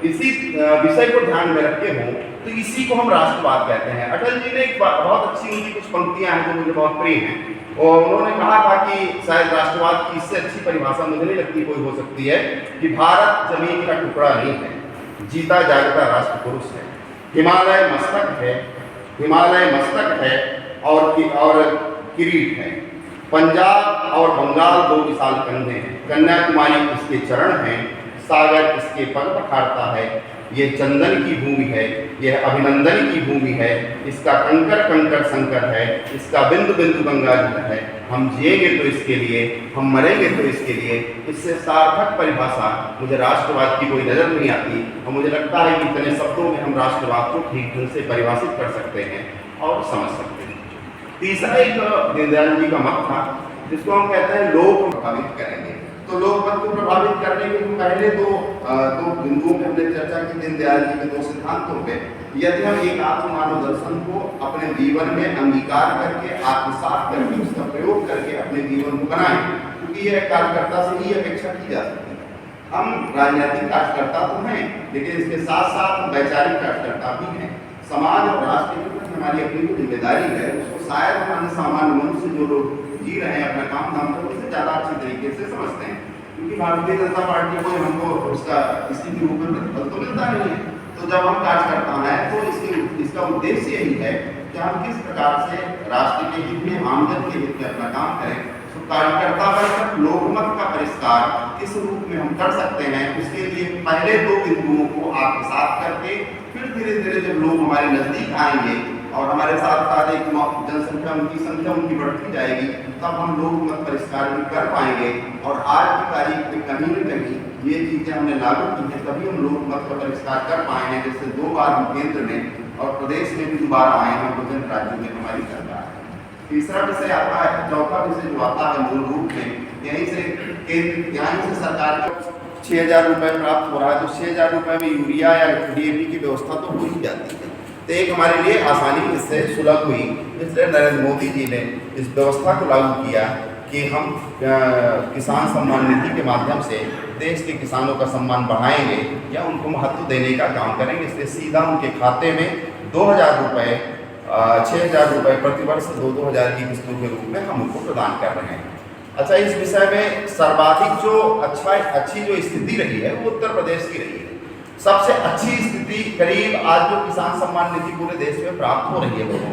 इसी विषय को ध्यान में रखे हों, तो इसी को हम राष्ट्रवाद कहते हैं। अटल जी ने एक बहुत अच्छी उनकी कुछ पंक्तियां हैं जो मुझे बहुत प्रिय हैं, और उन्होंने कहा था कि शायद राष्ट्रवाद की इससे अच्छी परिभाषा मुझे नहीं लगती कोई हो सकती है, कि भारत जमीन का टुकड़ा नहीं है, जीता जागता राष्ट्र पुरुष है, हिमालय मस्तक है, हिमालय मस्तक है और किरीट है, पंजाब और बंगाल दो विशाल कंधे हैं, कन्याकुमारी इसके चरण हैं, सागर इसके पग पखारता है, ये चंदन की भूमि है, यह अभिनंदन की भूमि है, इसका कंकर कंकर संकर है, इसका बिंदु बिंदु गंगा जल है, हम जिएंगे तो इसके लिए, हम मरेंगे तो इसके लिए। इससे सार्थक परिभाषा मुझे राष्ट्रवाद की कोई नजर नहीं आती, और मुझे लगता है कि इतने शब्दों में हम राष्ट्रवाद को ठीक ढंग से परिभाषित कर सकते हैं और समझ सकते हैं। तीसरा एक दीनदयाल जी का मत था, जिसको हम कहते हैं लोक प्रभावित करेंगे। तो लोकमत को प्रभावित करने के पहले दो बिंदुओं में हमने चर्चा की दीनदयाल जी के दो सिद्धांतों पे। यदि हम एक आत्म मानव दर्शन को अपने जीवन में अंगीकार करके, आत्मसात करके, उसका प्रयोग करके अपने जीवन को बनाएं, क्योंकि यह कार्यकर्ता से ही अपेक्षा की जा सकती है। हम राजनीतिक कार्यकर्ता तो हैं, लेकिन इसके साथ साथ वैचारिक कार्यकर्ता भी हैं। समाज और राष्ट्र के प्रति हमारी अपनी जो जिम्मेदारी है, उसको शायद हमारे सामान्य मनुष्य जो लोग जी रहे हैं अपना काम धाम को, उससे ज़्यादा अच्छे तरीके से समझते हैं, क्योंकि भारतीय जनता पार्टी को हमको उसका किसी भी रूप में प्रतिफल तो मिलता नहीं है। तो जब हम कार्यकर्ता हैं तो इसका उद्देश्य यही है कि हम किस प्रकार से राष्ट्र के हित में, आमजन के हित में अपना काम करें। तो कार्यकर्ता बनकर लोकमत का परिष्कार किस रूप में हम कर सकते हैं, उसके लिए पहले दो बिंदुओं को आत्मसात करके फिर धीरे धीरे जब लोग हमारे नजदीक आएंगे और हमारे साथ साथ एक जनसंख्या उनकी बढ़ती जाएगी, तब हम लोकमत परिष्कार भी कर पाएंगे। और आज की तारीख में कहीं न कहीं ये चीजें हमने लागू की हैं, तभी हम लोकमत का परिष्कार कर पाए हैं। जैसे 2 बार हम केंद्र में और प्रदेश में भी दोबारा आए हैं, विभिन्न राज्यों में हमारी सरकार है। तीसरा विषय आता है, चौथा विषय जो आता है मूल रूप में यहीं से केंद्र, यहीं से सरकार को 6,000 रुपये प्राप्त हो रहा है, तो 6,000 रुपये में यूरिया या DAP की व्यवस्था तो हो ही जाती है। तो एक हमारे लिए आसानी इससे सुलभ हुई, इसलिए नरेंद्र मोदी जी ने इस व्यवस्था को लागू किया कि हम किसान सम्मान निधि के माध्यम से देश के किसानों का सम्मान बढ़ाएंगे या उनको महत्व देने का काम करेंगे। इसलिए सीधा उनके खाते में 2,000 रुपये, 6,000 रुपये प्रतिवर्ष 2-2 हज़ार की किस्तों के रूप में हम उनको प्रदान कर रहे हैं। अच्छा, इस विषय में सर्वाधिक जो अच्छी जो स्थिति रही है वो उत्तर प्रदेश की रही है। सबसे अच्छी स्थिति करीब आज जो किसान सम्मान निधि पूरे देश में प्राप्त हो रही है लोगों को,